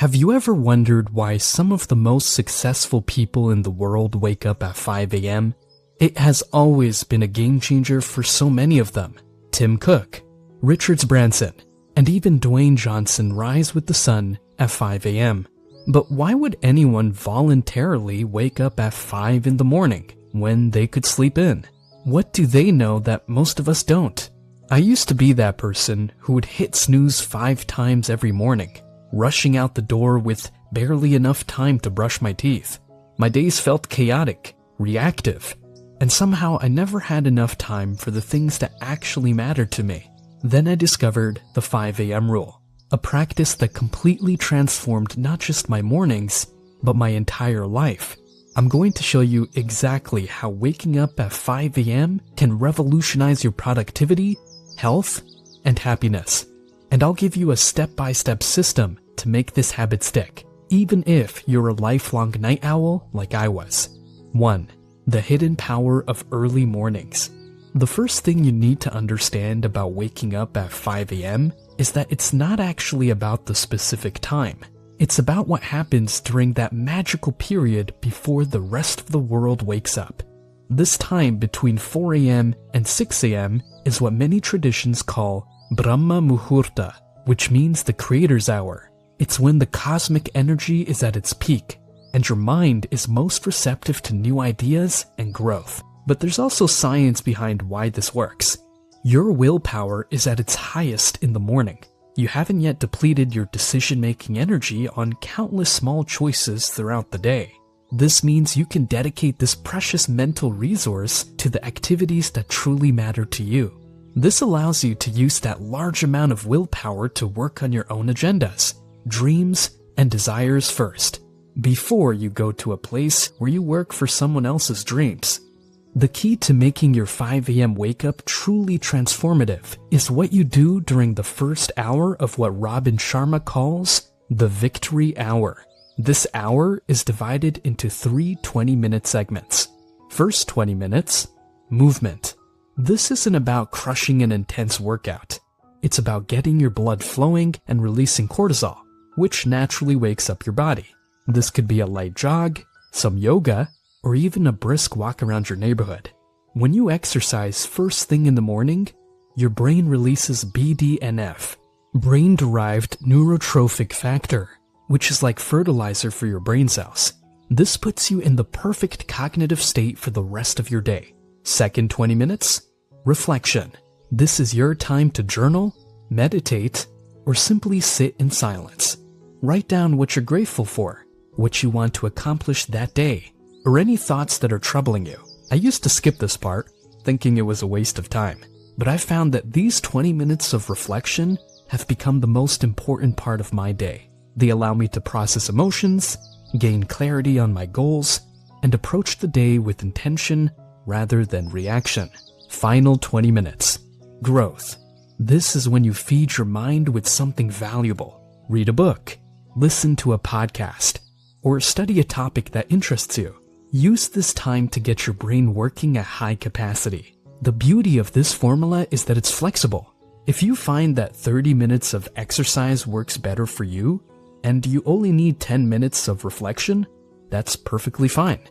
Have you ever wondered why some of the most successful people in the world wake up at 5 a.m.? It has always been a game changer for so many of them. Tim Cook, Richard Branson, and even Dwayne Johnson rise with the sun at 5 a.m. But why would anyone voluntarily wake up at 5 in the morning when they could sleep in? What do they know that most of us don't? I used to be that person who would hit snooze 5 times every morning, rushing out the door with barely enough time to brush my teeth. My days felt chaotic, reactive, and somehow I never had enough time for the things that actually mattered to me. Then I discovered the 5 a.m. rule, a practice that completely transformed not just my mornings, but my entire life. I'm going to show you exactly how waking up at 5 a.m. can revolutionize your productivity, health, and happiness. And I'll give you a step-by-step system to make this habit stick, even if you're a lifelong night owl like I was. 1. The hidden power of early mornings. The first thing you need to understand about waking up at 5 a.m. is that it's not actually about the specific time. It's about what happens during that magical period before the rest of the world wakes up. This time between 4 a.m. and 6 a.m. is what many traditions call Brahma Muhurta, which means the creator's hour. It's when the cosmic energy is at its peak, and your mind is most receptive to new ideas and growth. But there's also science behind why this works. Your willpower is at its highest in the morning. You haven't yet depleted your decision-making energy on countless small choices throughout the day. This means you can dedicate this precious mental resource to the activities that truly matter to you. This allows you to use that large amount of willpower to work on your own agendas, dreams, and desires first, before you go to a place where you work for someone else's dreams. The key to making your 5 a.m. wake up truly transformative is what you do during the first hour of what Robin Sharma calls the victory hour. This hour is divided into 3 20-minute segments. First 20 minutes, movement. This isn't about crushing an intense workout. It's about getting your blood flowing and releasing cortisol, which naturally wakes up your body. This could be a light jog, some yoga, or even a brisk walk around your neighborhood. When you exercise first thing in the morning, your brain releases BDNF, brain-derived neurotrophic factor, which is like fertilizer for your brain cells. This puts you in the perfect cognitive state for the rest of your day. Second 20 minutes, reflection. This is your time to journal, meditate, or simply sit in silence. Write down what you're grateful for, what you want to accomplish that day, or any thoughts that are troubling you. I used to skip this part, thinking it was a waste of time, but I found that these 20 minutes of reflection have become the most important part of my day. They allow me to process emotions, gain clarity on my goals, and approach the day with intention rather than reaction. Final 20 minutes. Growth. This is when you feed your mind with something valuable. Read a book, listen to a podcast, or study a topic that interests you. Use this time to get your brain working at high capacity. The beauty of this formula is that it's flexible. If you find that 30 minutes of exercise works better for you, and you only need 10 minutes of reflection, that's perfectly fine.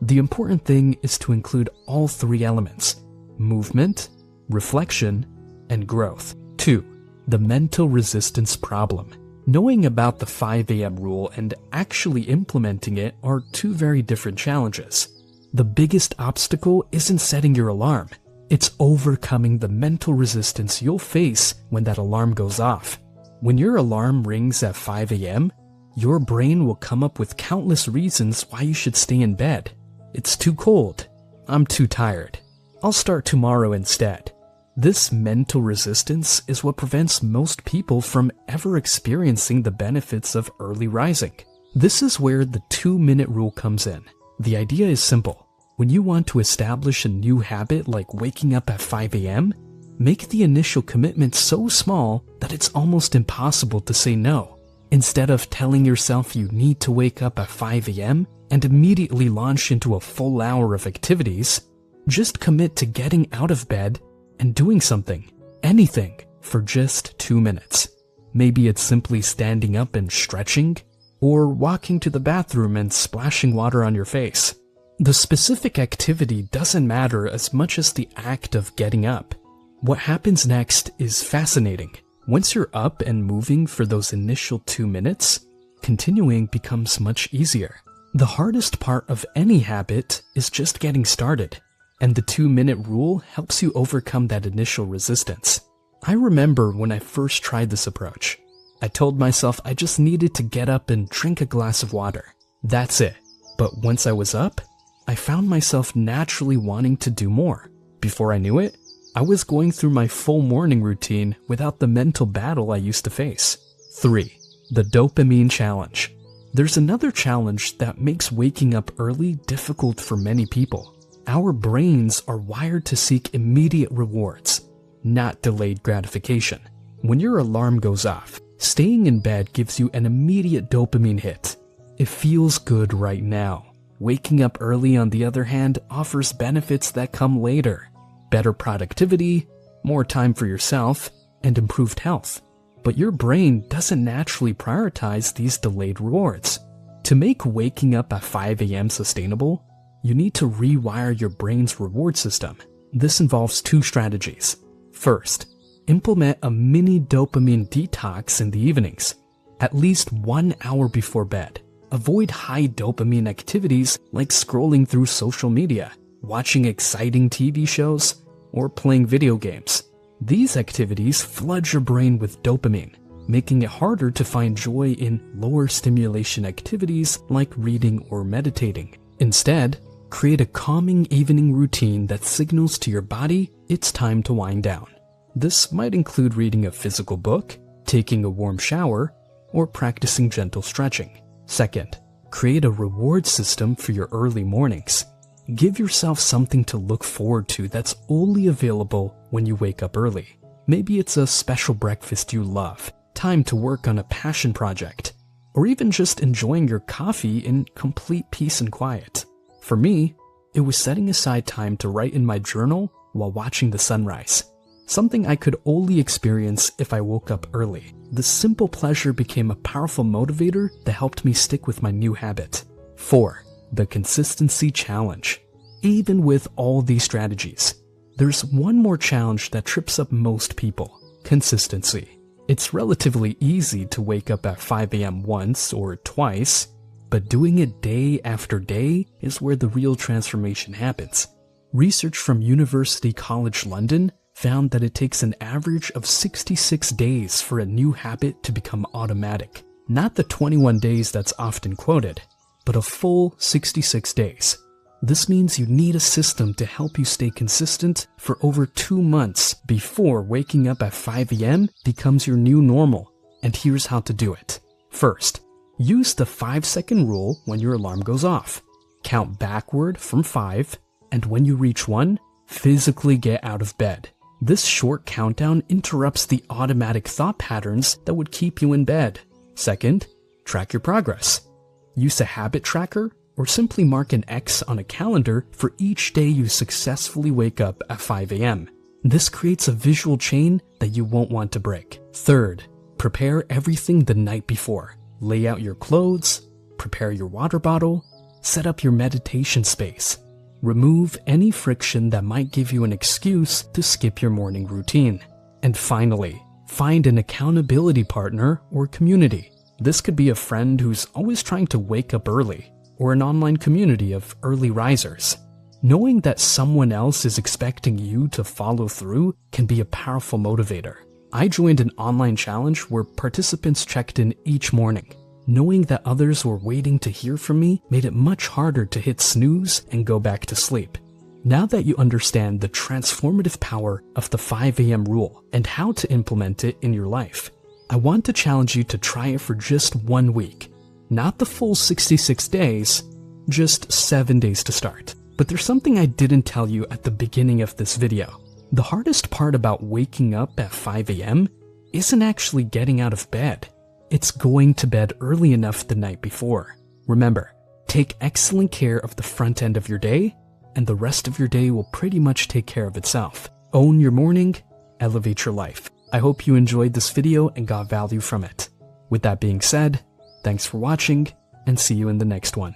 The important thing is to include all 3 elements: movement, reflection, and growth. 2. The mental resistance problem. Knowing about the 5 a.m. rule and actually implementing it are 2 very different challenges. The biggest obstacle isn't setting your alarm. It's overcoming the mental resistance you'll face when that alarm goes off. When your alarm rings at 5 a.m., your brain will come up with countless reasons why you should stay in bed. It's too cold. I'm too tired. I'll start tomorrow instead. This mental resistance is what prevents most people from ever experiencing the benefits of early rising. This is where the 2-minute rule comes in. The idea is simple. When you want to establish a new habit like waking up at 5 a.m., make the initial commitment so small that it's almost impossible to say no. Instead of telling yourself you need to wake up at 5 a.m. and immediately launch into a full hour of activities, just commit to getting out of bed and doing something, anything, for just 2 minutes. Maybe it's simply standing up and stretching, or walking to the bathroom and splashing water on your face. The specific activity doesn't matter as much as the act of getting up. What happens next is fascinating. Once you're up and moving for those initial 2 minutes, continuing becomes much easier. The hardest part of any habit is just getting started, and the 2-minute rule helps you overcome that initial resistance. I remember when I first tried this approach. I told myself I just needed to get up and drink a glass of water. That's it. But once I was up, I found myself naturally wanting to do more. Before I knew it, I was going through my full morning routine without the mental battle I used to face. 3. The dopamine challenge. There's another challenge that makes waking up early difficult for many people. Our brains are wired to seek immediate rewards, not delayed gratification. When your alarm goes off, staying in bed gives you an immediate dopamine hit. It feels good right now. Waking up early, on the other hand, offers benefits that come later. Better productivity, more time for yourself, and improved health. But your brain doesn't naturally prioritize these delayed rewards. To make waking up at 5 a.m. sustainable, you need to rewire your brain's reward system. This involves 2 strategies. First, implement a mini dopamine detox in the evenings, at least 1 hour before bed. Avoid high dopamine activities like scrolling through social media, watching exciting TV shows, or playing video games. These activities flood your brain with dopamine, making it harder to find joy in lower stimulation activities like reading or meditating. Instead, create a calming evening routine that signals to your body it's time to wind down. This might include reading a physical book, taking a warm shower, or practicing gentle stretching. Second, create a reward system for your early mornings. Give yourself something to look forward to that's only available when you wake up early. Maybe it's a special breakfast you love, time to work on a passion project, or even just enjoying your coffee in complete peace and quiet. For me, it was setting aside time to write in my journal while watching the sunrise, something I could only experience if I woke up early. The simple pleasure became a powerful motivator that helped me stick with my new habit. 4. The consistency challenge. Even with all these strategies, there's one more challenge that trips up most people: consistency. It's relatively easy to wake up at 5 a.m. once or twice, but doing it day after day is where the real transformation happens. Research from University College London found that it takes an average of 66 days for a new habit to become automatic. Not the 21 days that's often quoted, but a full 66 days. This means you need a system to help you stay consistent for over 2 months before waking up at 5 a.m. becomes your new normal. And here's how to do it. First, use the 5-second rule when your alarm goes off. Count backward from 5, and when you reach 1, physically get out of bed. This short countdown interrupts the automatic thought patterns that would keep you in bed. Second, track your progress. Use a habit tracker or simply mark an X on a calendar for each day you successfully wake up at 5 a.m. This creates a visual chain that you won't want to break. Third, prepare everything the night before. Lay out your clothes, prepare your water bottle, set up your meditation space. Remove any friction that might give you an excuse to skip your morning routine. And finally, find an accountability partner or community. This could be a friend who's always trying to wake up early, or an online community of early risers. Knowing that someone else is expecting you to follow through can be a powerful motivator. I joined an online challenge where participants checked in each morning. Knowing that others were waiting to hear from me made it much harder to hit snooze and go back to sleep. Now that you understand the transformative power of the 5 a.m. rule and how to implement it in your life, I want to challenge you to try it for just 1 week. Not the full 66 days, just 7 days to start. But there's something I didn't tell you at the beginning of this video. The hardest part about waking up at 5 a.m. isn't actually getting out of bed. It's going to bed early enough the night before. Remember, take excellent care of the front end of your day, and the rest of your day will pretty much take care of itself. Own your morning, elevate your life. I hope you enjoyed this video and got value from it. With that being said, Thanks for watching, and see you in the next one.